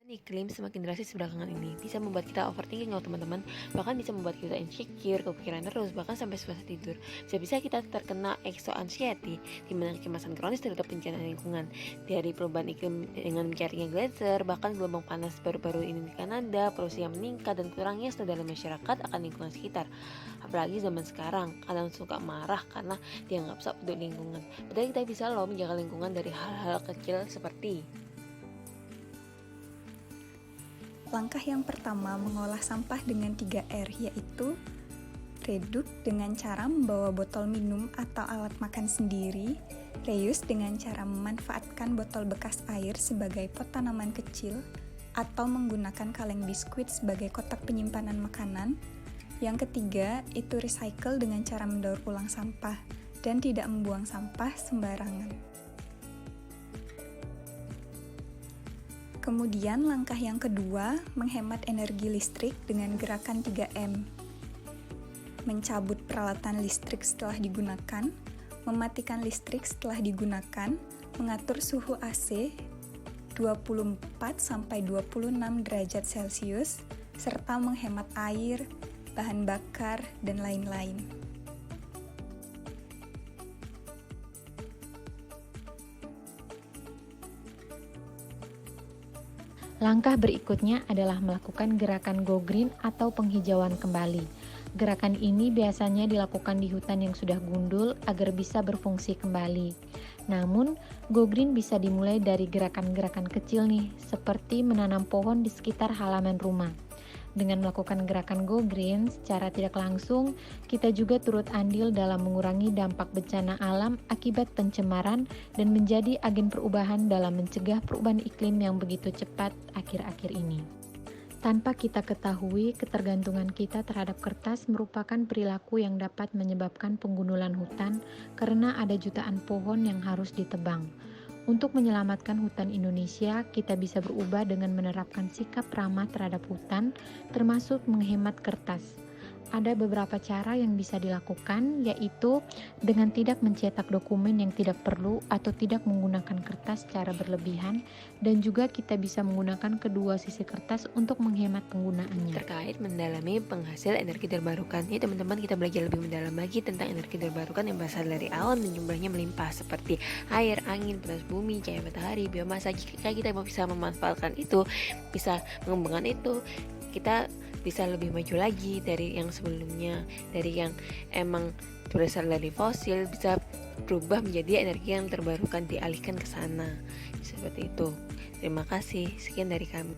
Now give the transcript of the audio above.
Iklim semakin drastis belakangan ini bisa membuat kita overthinking loh teman-teman. Bahkan bisa membuat kita insecure, kepikiran terus, bahkan sampai susah tidur. Bisa-bisa kita terkena exo-anxiety, di mana kecemasan kronis terhadap bencana lingkungan. Dari perubahan iklim dengan mencairnya geyser, bahkan gelombang panas baru-baru ini di Kanada, polusi yang meningkat, dan kurangnya kesadaran masyarakat akan lingkungan sekitar. Apalagi zaman sekarang, kadang suka marah karena dianggap sok peduli lingkungan. Padahal kita bisa loh menjaga lingkungan dari hal-hal kecil seperti Langkah yang pertama mengolah sampah dengan 3R, yaitu reduce dengan cara membawa botol minum atau alat makan sendiri, reuse dengan cara memanfaatkan botol bekas air sebagai pot tanaman kecil, atau menggunakan kaleng biskuit sebagai kotak penyimpanan makanan. Yang ketiga, itu recycle dengan cara mendaur ulang sampah dan tidak membuang sampah sembarangan. Kemudian langkah yang kedua, menghemat energi listrik dengan gerakan 3M. Mencabut peralatan listrik setelah digunakan, mematikan listrik setelah digunakan, mengatur suhu AC 24-26 derajat Celcius, serta menghemat air, bahan bakar, dan lain-lain. Langkah berikutnya adalah melakukan gerakan Go Green atau penghijauan kembali. Gerakan ini biasanya dilakukan di hutan yang sudah gundul agar bisa berfungsi kembali. Namun, Go Green bisa dimulai dari gerakan-gerakan kecil nih, seperti menanam pohon di sekitar halaman rumah. Dengan melakukan gerakan Go Green secara tidak langsung, kita juga turut andil dalam mengurangi dampak bencana alam akibat pencemaran dan menjadi agen perubahan dalam mencegah perubahan iklim yang begitu cepat akhir-akhir ini. Tanpa kita ketahui, ketergantungan kita terhadap kertas merupakan perilaku yang dapat menyebabkan penggundulan hutan karena ada jutaan pohon yang harus ditebang. Untuk menyelamatkan hutan Indonesia, kita bisa berubah dengan menerapkan sikap ramah terhadap hutan, termasuk menghemat kertas. Ada beberapa cara yang bisa dilakukan, yaitu dengan tidak mencetak dokumen yang tidak perlu atau tidak menggunakan kertas secara berlebihan, dan juga kita bisa menggunakan kedua sisi kertas untuk menghemat penggunaannya. terkait mendalami penghasil energi terbarukan. Ini teman-teman kita belajar lebih mendalam lagi tentang energi terbarukan yang berasal dari alam dan jumlahnya melimpah seperti air, angin, panas bumi, cahaya matahari, biomasa. Jika kita bisa memanfaatkan itu, bisa mengembangkan itu, kita bisa lebih maju lagi dari yang sebelumnya, dari yang emang berasal dari fosil bisa berubah menjadi energi yang terbarukan, dialihkan ke sana. Seperti itu. Terima kasih. Sekian dari kami.